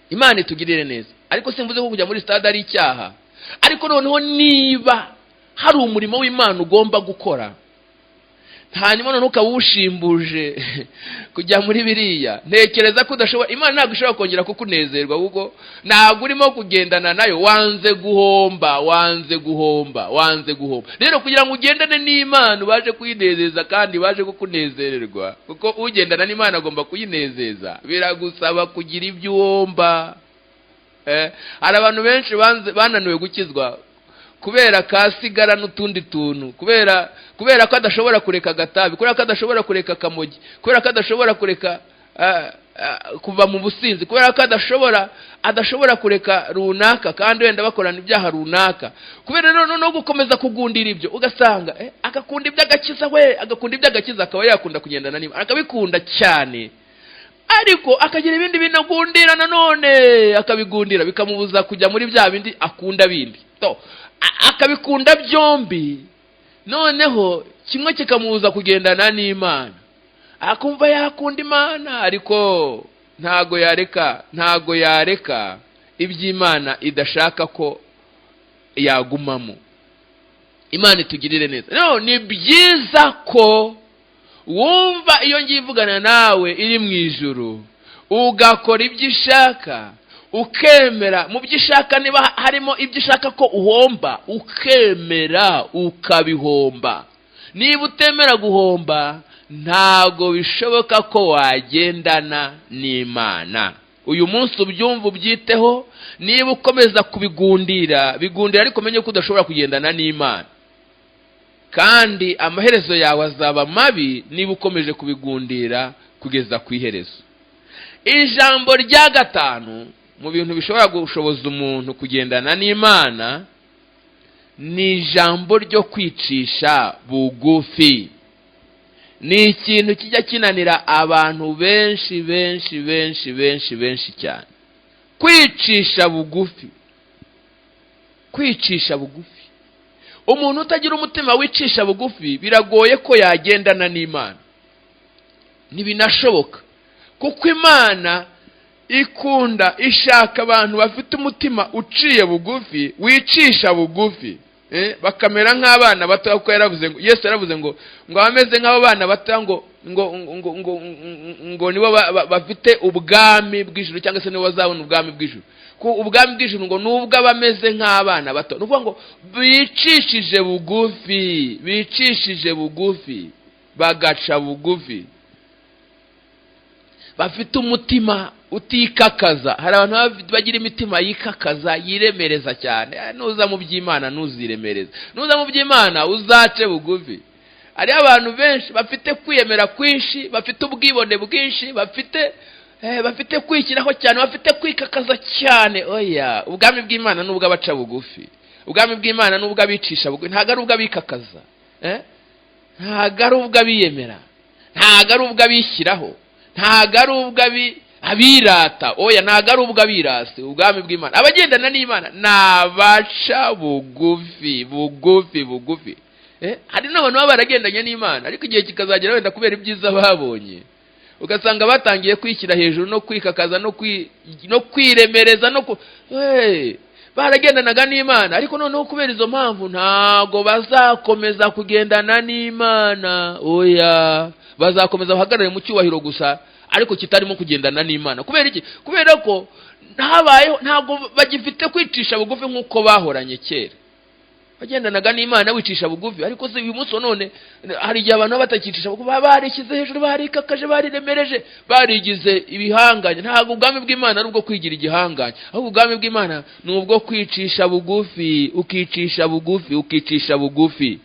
Imana itugirire neza. Ariko simvuze ko kujya muri stade ari icyaha, ariko noneho niba hari umurimo w'Imana ugomba gukora, hanyuma noneho ukawushimbuje kujya muri biriya, ntekereza ko udashobora. Imana ntabwo ishobora kongera kukunezerwa, kuko ntabwo urimo kugendana nayo, wanze guhomba. Rero kugira ngo ugendane n'Imana ubashe kuyinezeza kandi baje kukunezererwa, kuko ugendana n'Imana agomba kuyinezeza, biragusaba kugira ibyo uhomba. Hari abantu benshi bananiwe gukizwa kubera kasigara n'utundi tuntu, kubera ko adashobora kureka agatabi, kubera ko adashobora kureka akamogi, kubera ko adashobora kureka kuva mu businzi, kubera ko adashobora kureka runaka kandi wenda bakorana ibyaha runaka. Kubera rero no gukomeza kugundira ibyo, ugasanga agakunda iby'agakiza, agakunda iby'agakiza, akaba yakunda kugendana n'Imana, akabikunda cyane, ariko akagira ibindi binagundira nanone, akabigundira bikamubuza kujya muri bya bindi akunda bindi. Akabikunda byombi, noneho kimwe kikamubuza kugendana n'Imana. Akumva yakunda Imana ariko ntago yareka iby'Imana idashaka ko yagumamo. Imana itugirire neza. No, ni byiza ko wumva iyo ngivugana nawe iri mu ijuru, ugakora ibyo ishaka, ukemera mu byo ishaka. Niba harimo ibyo ishaka ko uhomba, ukemera ukabihomba. Niba utemera guhomba, ntago bishoboka ko wagendana n'Imana. Uyu munsi ubyumva ubyiteho. Niba ukomeza kubigundira ariko menye ko udashobora kugendana n'Imana, kandi amaherezo yawe azaba mabi niba ukomeje kubigundira kugeza ku iherezo. Ijambo rya gatanu mu bintu bishobora gushoboza umuntu kugendana n'Imana ni ijambo ryo kwicisha bugufi. Ni ikintu kijya kinanira abantu benshi cyane. Kwicisha bugufi. Umuntu utagira umutima wicisha bugufi biragoye ko yagendana n'Imana. Ntibinashoboka, kuko Imana ishaka abantu bafite umutima uciye bugufi, wicisha bugufi. Bakamera nk'abana bato, kuko Yesu yaravuze ngo bameze nk'abo bana bato ngo nibo bafite ubwami bw'ijuru, cyangwa se nibo bazabona ubwami bw'ijuru. Ubwami bw'ijuru ngo nubwo bameze nk'abana bato. Nuvuga ngo bicishije bugufi, bagaca bugufi, bafite umutima utikakaza. Hari abantu bagira imitima yikakaza, yiremereza cyane. Nuza mu by'Imana ntuziremereze, nuza mu by'Imana uzace bugufi. Hari abantu benshi bafite kwiyemera kwinshi, bafite ubwibone bwinshi, bafite kwikiraho cyane, bafite kwikakaza cyane. Oya, ubwami bw'Imana nubwo abaca bugufi, ubwami bw'Imana nubwo abicisha bugufi. Ntago ari ubwo abikakaza, ntago ari ubwo abiyemera, ntago ari ubwo abishyiraho, ntago ari ubwo abirata. Oya, ntago ari ubwo abirasi. Ubwami bw'Imana, abagendana n'Imana nabaca bugufi. Hari n'abantu baba baragendanye n'Imana, ariko igihe kikazagera wenda kubera ibyiza babonye, ugasanga batangiye kwishyira hejuru no kwikakaza no kwiremereza baragendanaga n'Imana, ariko noneho kubera izo mpamvu ntago bazakomeza kugendana n'Imana. Oya, bazakomeza bahagarare mu cyubahiro gusa, ariko kitarimo kugendana n'Imana. Kubera iki? Kubera ko ntago bagifite kwicisha bugufi nk'uko bahoranye kera. Bagendanaga n'Imana wicisha bugufi, ariko se uyu munsi none hari igihe abantu batakicisha bugufi, barishyize hejuru, barikakaje, bariremereje, barigize ibihanganye. Ntago ubwami bw'Imana ari ubwo kwigira igihanganye, ahubwo ubwami bw'Imana ni ubwo kwicisha bugufi, ukicisha bugufi.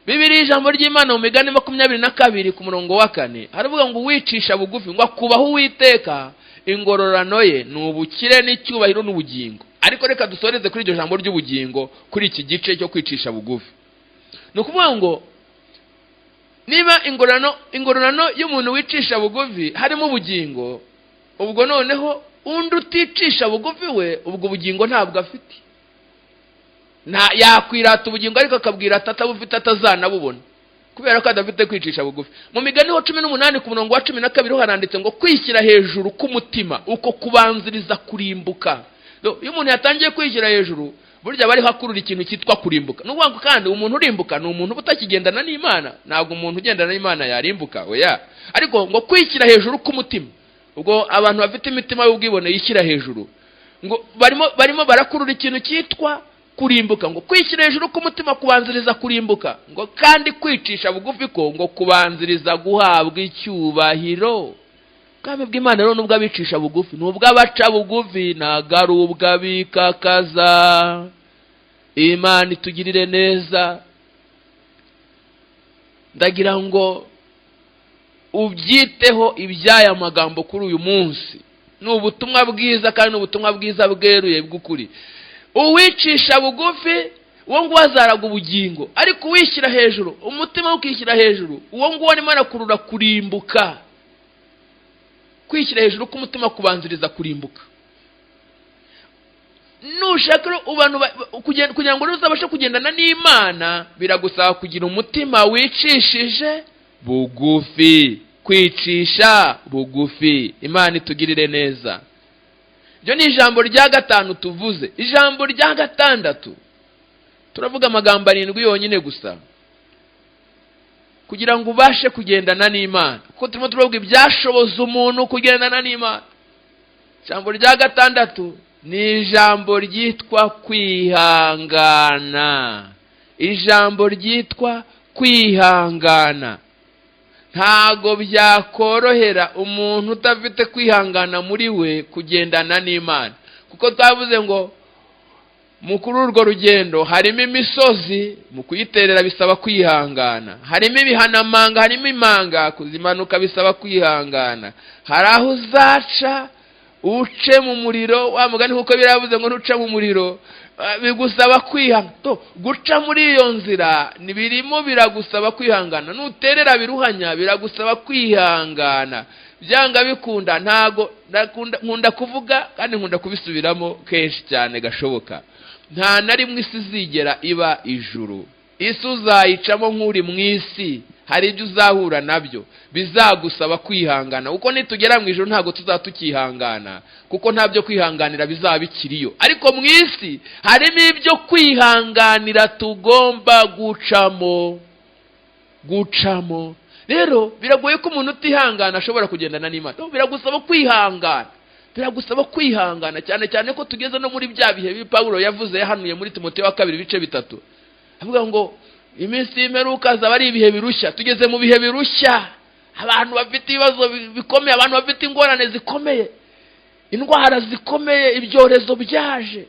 Bibiliya ijambo ry'Imana mu Migani 22 ku murongo wa 4 haravuga ngo wicisha bugufi ngo akubaho Uwiteka, ingororano ye ni ubukire n'icyubahiro n'ubugingo. Ariko reka dusoreze kuri iryo jambo ry'ubugingo, kuri iki gice cyo kwicisha bugufi. Ni ukuvuga ngo niba ingororano y'umuntu wicisha bugufi harimo ubugingo, ubwo noneho undi uticisha bugufi we ubwo bugingo ntabwo afite. Yakwirata ubugingo ariko akabwira atabufite atazanabubona, kubera ko adafite kwicisha bugufi. Mu Migani 18 ku murongo wa 12 haranditse ngo kwishyira hejuru k'umutima uko kubanziriza kurimbuka. Iyo umuntu yatangiye kwishyira hejuru, burya bari hakurura ikintu cyitwa kurimbuka. N'ubwo kandi umuntu urimbuka ni umuntu utakigendana n'Imana. Ntabwo umuntu ugendana n'Imana yarimbuka, oya. Ariko ngo kwishyira hejuru k'umutima, ubwo abantu bafite imitima y'ubwibone yishyira hejuru, ngo barimo barakurura ikintu cyitwa kurimbuka. Ngo kwishyira hejuru k'umutima kubanziriza kurimbuka, ngo kandi kwicisha bugufi ko ngo kubanziriza guhabwa icyubahiro. Ubwami bw'Imana rero nubwo abicisha bugufi, nubwo abaca bugufi, ntago ari ubwo abikakaza. Imana itugirire neza. Ndagira ngo ubyiteho iby'aya magambo kuri uyu munsi. Ni ubutumwa bwiza, kandi ni ubutumwa bwiza bweruye bw'ukuri. Uwicisha bugufi uwo nguwo azaraga ubugingo, ariko uwishyira hejuru, umutima ukishyira hejuru, uwo nguwo arimo arakurura kurimbuka. kwishyira hejuru k'umutima kubanziriza kurimbuka. Nushaka abantu kugira ngo uzabashe kugendana n'Imana biragusaba kugira umutima wicishije bugufi, kwicisha bugufi. Imana itugirire neza. Iryo ni ijambo rya gatanu tuvuze. Ijambo rya gatandatu turavuga amagambo 7 yonyine gusa kugira ngo ubashe kugendana n'Imana, kuko turimo turavuga ibyashoboza umuntu kugendana n'Imana. Ijambo rya gatandatu ni ijambo ryitwa kwihangana. Ijambo ryitwa kwihangana. Ntago byakorohera umuntu utafite kwihangana muri we kugendana n'Imana, kuko twavuze ngo mukuru urwo rugendo harimo imisozi, mu kuyiterera bisaba kwihangana. Harimo ibihanamanga, harimo imanga, kuzimanuka bisaba kwihangana. Hari aho uzaca uce mu muriro, wa mugani kuko biravuze ngo ntuca mu muriro, bigusaba kwihangana. Guca muri iyo nzira nibirimo biragusaba kwihangana. Nuterera biruhanya biragusaba kwihangana. Byanga bikunda, ntago nkunda kuvuga kandi nkunda kubisubiramo kenshi cyane gashoboka. Nta nari mu isi zigera iba ijuru. Isi uzayicamo nk'uri mu isi, hari ibyo uzahura nabyo bizagusaba kwihangana. Uko nitugera mu ijuru ntago tuzatukihangana, kuko ntabyo kwihanganira bizaba bikiriyo. Ariko mu isi harimo ibyo kwihanganira tugomba gucamo. Rero biragoye ko umuntu utihangana ashobora kugendana n'Imana. Biragusaba kwihangana. Biragusaba kwihangana cyane cyane ko tugeze no muri bya bihe Paulo yavuze yahanuye muri Timoteyo 2:3. Avuga ngo iminsi y'imperuka azaba ari ibihe birushya. Tugeze mu bihe birushya. Abantu bafite ibibazo bikomeye, abantu bafite ingorane zikomeye, indwara zikomeye, ibyorezo byaje,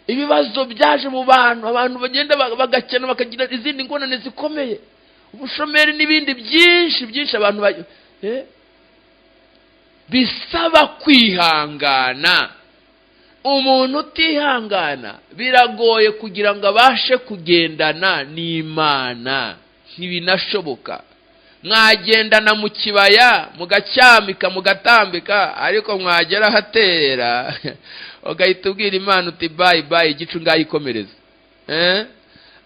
ibibazo byaje mu bantu, abantu bagenda bagakena bakagira izindi ngorane zikomeye, ubushomeri n'ibindi byinshi abantu bisaba kwihangana. Umuntu utihangana biragoye kugira ngo abashe kugendana n'Imana. Ntibinashoboka. Mwagendana mu kibaya mugacyamika mugatambika, ariko mwagera hatera ugahita ubwira Imana uti bye bye, igicu ngayikomereza.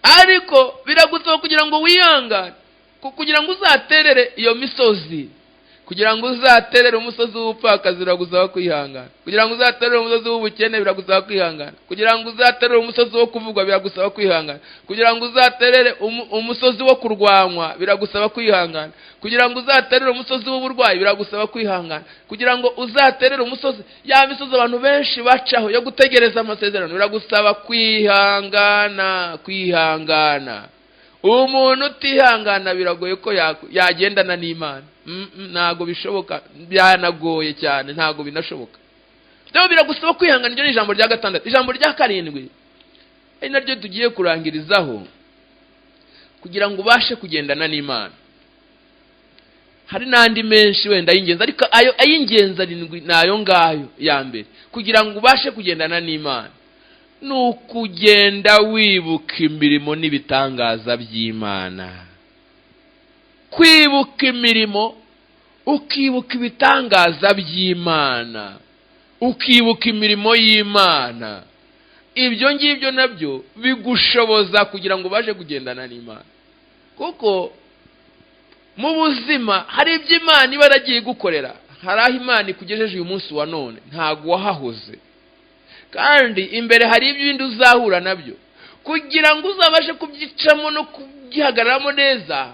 Ariko biragusaba kugira ngo wihangane, kugira ngo uzaterere iyo misozi, kugira ngo uzaterere umusozi w'ubupfakazi biragusaba kwihangana, kugira ngo uzaterere umusozi w'ubukene biragusaba kwihangana, kugira ngo uzaterere umusozi wo kuvugwa biragusaba kwihangana, kugira ngo uzaterere umusozi wo kurwanywa biragusaba kwihangana, kugira ngo uzaterere umusozi w'uburwayi biragusaba kwihangana, kugira ngo uzaterere umusozi ya misozi abantu benshi bacaho yo gutegereza amasezerano biragusaba kwihangana. Umuntu utihangana biragoye ko yagendana n'Imana. Ntago bishoboka, byanagoye cyane, ntago binashoboka. Rero biragusaba kwihangana. Iryo ni ijambo rya gatandatu. Ijambo rya karindwi ari naryo tugiye kurangirizaho kugira ngo ubashe kugendana n'Imana. Hari n'andi menshi wenda y'ingenzi, ariko ay'ingenzi 7 nayo ngayo ya mbere kugira ngo ubashe kugendana n'Imana. Nukugenda wibuka imirimo n'ibitangaza by'Imana. Kwibuka imirimo, ukibuka ibitangaza by'Imana, ukibuka imirimo y'Imana. Ibyo ngibyo nabyo bigushoboza kugira ngo ubashe kugendana n'Imana. Kuko mu buzima hari ibyo Imana iba yaragiye gukorera. Hari aho Imana ikugejeje uyu munsi wa none ntago wahahoze, kandi imbere hari ibindi uzahura nabyo. Kugira ngo uzabashe kubyicamo no kugihagararamo neza,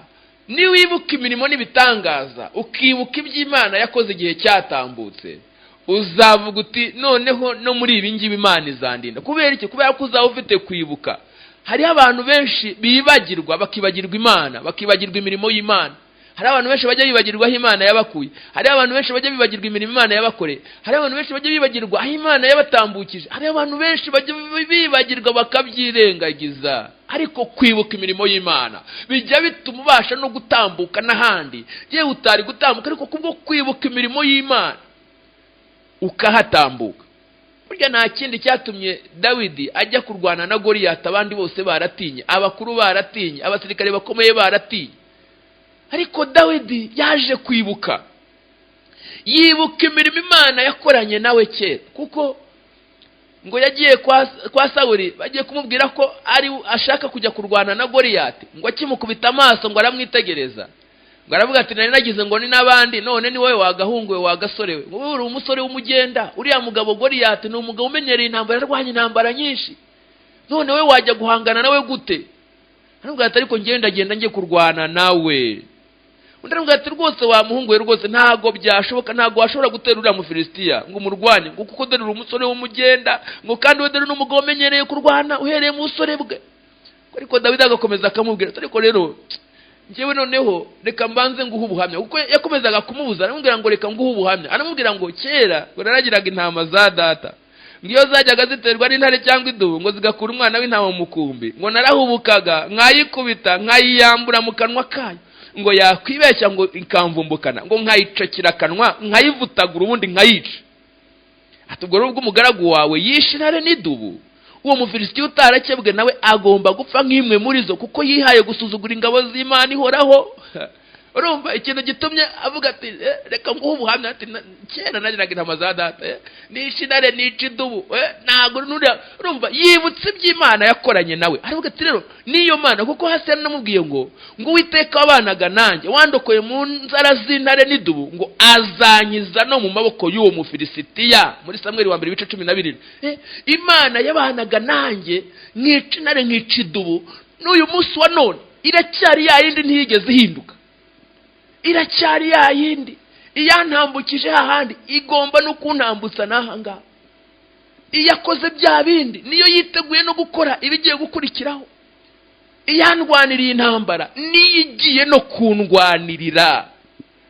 ni wibuka imirimo n'ibitangaza, ukibuka iby'Imana yakoze igihe cyatambutse, uzavuga uti noneho no muri ibi ngibi Imana izandinda. Kubera iki? Kubera ko uzaba ufite kwibuka. Hari abantu benshi bibagirwa, bakibagirwa Imana, bakibagirwa imirimo y'Imana. Hari abantu benshi bajya bibagirwa aho Imana yabakuye. Hari abantu benshi bajya bibagirwa imirimo Imana yabakoreye. Hari abantu benshi bajya bibagirwa aho Imana yabatambukije. Hari abantu benshi bajya bibagirwa bakabyirengagiza. Ariko kwibuka imirimo y'Imana bijya bituma ubasha no gutambuka n'ahandi yewe utari gutambuka, ariko kubwo kwibuka imirimo y'Imana ukahatambuka. Burya nta kindi cyatumye Dawidi ajya kurwana na Goliyati abandi bose baratinye, abakuru baratinye, abasirikare bakomeye baratinye. Ariko Dawidi yaje kwibuka. yibuka imirimo Imana yakoranye nawe kera, kuko ngo yagiye kwa Sawuli bagiye kumubwira ko ari ashaka kujya kurwana na Goliyati, ngo akimukubita amaso ngo aramwitegereza, ngo aravuga ati nari nagize ngo ni nabandi, none ni wowe wagahunguwe wagasorewe, ngo uri umusore w'umugenda, uriya mugabo Goliyati ni umugabo umenyereye intambara, yarwanye intambara nyinshi, none we wajya guhangana nawe gute? Aravuga ati ariko ngenda ngiye kurwana nawe. Undi aravuga ati rwose wa muhungu we, rwose ntago byashoboka, ntago washobora gutera uriya Mufilisitiya ngo umurwanye, ngo kuko dore uri umusore w'umugenda, ngo kandi we dore n'umugabo umenyereye kurwana uhereye mu busore bwe. Ariko Dawidi agakomeza akamubwira, ariko rero njyewe noneho reka mbanze nguhe ubuhamya, kuko yakomezaga kumubuza, aramubwira ngo reka nguhe ubuhamya. Aramubwira ngo kera ngo naragiraga intama za data, ngiyo zajyaga ziterwa n'intare cyangwa idubu ngo zigakura umwana w'intama mu mukumbi, ngo narahubukaga nkayikubita nkayiyambura mu kanwa kayo, ngo yakwibeshya ngo ikamvumbukana, ngo nkayicakira akanwa nkayivutagura ubundi nkayica. Ati ubwo rubwo umugaragu wawe yishe intare n'idubu, uwo Mufilisitiya utarakebwe nawe agomba gupfa nk'imwe muri zo, kuko yihaye gusuzugura ingabo z'Imana ihoraho. Urumva ikintu gitumye avuga ati reka nguhe ubuhamya, ati kera nagiraga intama za data, nishe intare nica idubu, ntago urumva yibutse iby'Imana yakoranye nawe. Aravuga ati rero niyo Mana, kuko hasi namubwiye ngo Uwiteka wabanaga nanjye, wandokoye mu nzara z'intare n'idubu, ngo azanyiza no mu maboko y'uwo Mufilisitiya, muri Samweli wa 2:12. Imana yabanaga nanjye nkica intare nkica idubu, n'uyu munsi wa none iracyari ya yindi, ntiyigeze ihinduka, iracyari ya yindi. Iyantambukije hahandi igomba no kuntambutsa n'ahangaha. Iyakoze bya bindi niyo yiteguye no gukora ibigiye gukurikiraho. Iyandwaniriye intambara niyo igiye no kundwanirira,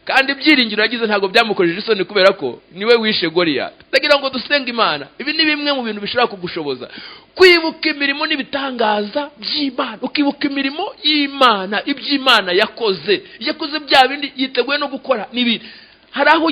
kandi ibyiringiro yagize ntago byamukojeje isoni, kubera ko niwe wishe Goliyati. Ndagira ngo dusenge Imana, ibi ni bimwe mu bintu bishobora kugushoboza kwibuka imirimo n'ibitangaza by'Imana, ukibuka imirimo y'Imana, iby'Imana yakoze bya bindi yiteguye no gukora n'ibindi. Hari aho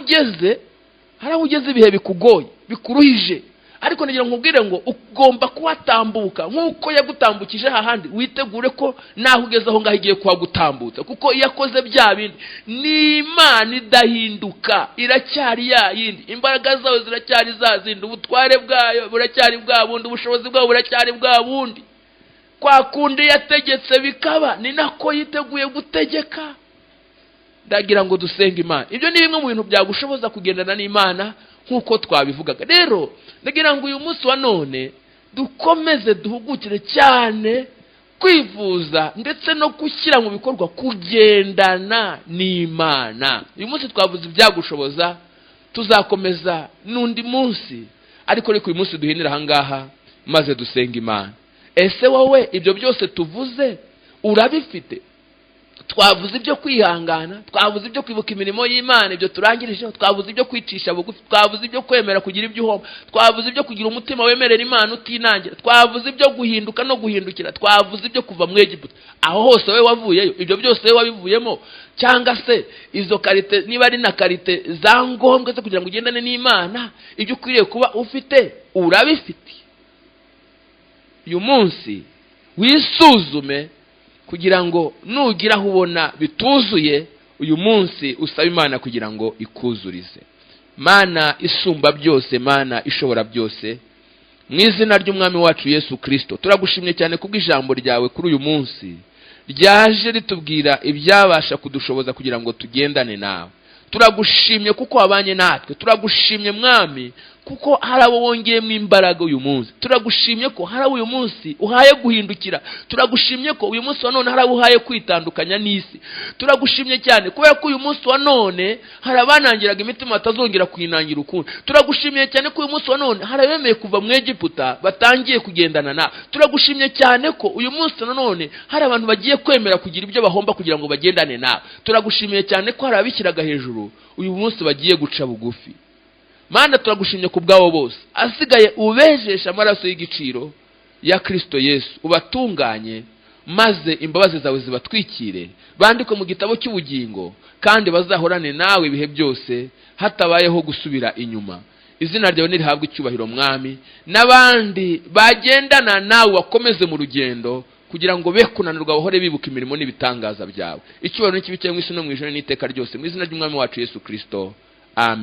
ugeze ibihe bikugoye bikuruhije, ariko nagira nkubwire ngo ugomba kuhatambuka nk'uko yagutambukije hahandi, witegure ko naho ugeze aho ngaho igiye kuhagutambutsa, kuko yakoze bya bindi. Ni Imana idahinduka, iracyari ya yindi, imbaraga zawe ziracyari za zindi, ubutware bwayo buracyari bwa bundi, ubushobozi bwayo buracyari bwa bundi. Kwa kundi yategetse bikaba, ni nako yiteguye gutegeka. Ndagira ngo dusenge Imana. Ibyo ni bimwe mu bintu byagushoboza kugendana n'Imana nkuko twabivugaga. Rero ndagira ngo uyu munsi wa none dukomeze duhugukire cyane kwivuza ndetse no gushyira mu bikorwa kugendana n'Imana. Uyu munsi twavuze ibyagushoboza, tuzakomeza n'undi munsi, ariko uyu munsi duhinira ahangaha maze dusenga Imana. Ese wowe ibyo byose tuvuze urabifite? Twavuze ibyo kwihangana, twavuze ibyo kwibuka imirimo y'Imana, ibyo turangirije, twavuze ibyo kwicisha bugufi, twavuze ibyo kwemera kugira ibyo uhomba, twavuze ibyo kugira umutima wemerera Imana utinangira, twavuze ibyo guhinduka no guhindukira, twavuze ibyo kuva mu Egiputa. Aho hose wowe wavuyeyo, ibyo byose wowe wabivuyemo, cyangwa se izo karite, niba ari na karite za ngombwa zo kugira ngo ugendane n'Imana, ibyo ukwiriye kuba ufite urabifite? Uyu munsi wisuzume, kugira ngo nugira aho ubona bituzuye, uyu munsi usaba Imana kugira ngo ikuzurize. Mana isumba byose, Mana ishobora byose, mu izina ry'Umwami wacu Yesu Kristo turagushimye cyane kubw'ijambo ryawe kuri uyu munsi, ryaje ritubwira ibyabasha kudushoboza kugira ngo tugendane nawe. Turagushimye kuko wabanye natwe, turagushimye Mwami kuko hari abo wongeyemo imbaraga uyu munsi, turagushimye ko hari uyu munsi uhaye guhindukira, turagushimye ko uyu munsi wa none hari uhaye kwitandukanya n'isi, turagushimye cyane kubera ko uyu munsi wa none hari abanangiraga imitima batazongera kwinangira ukundi, turagushimye cyane ko uyu munsi wa none hari abemeye kuva mu Egiputa batangiye kugendana na, turagushimye cyane ko uyu munsi na none hari abantu bagiye kwemera kugira ibyo bahomba kugira ngo bagendane na, turagushimye cyane ko hari abishyiraga hejuru uyu munsi bagiye guca bugufi. Mana turagushimye ku bwabo bose, asigaye ubejesha amaraso y'igiciro ya Kristo Yesu, ubatunganye maze imbabazi zawe zibatwikire, bandike mu gitabo cy'ubugingo kandi bazahorane nawe ibihe byose hatabayeho gusubira inyuma. Izina ryawe nirihabwe icyubahiro Mwami, n'abandi bagendana nawe wakomeze mu rugendo kugira ngo be kunanirwa bahore bibuka imirimo n'ibitangaza byawe. Icyubahiro n'ikibi cyawe mu isi no mu ijuru n'iteka ryose, mu izina ry'Umwami wacu Yesu Kristo. Amen.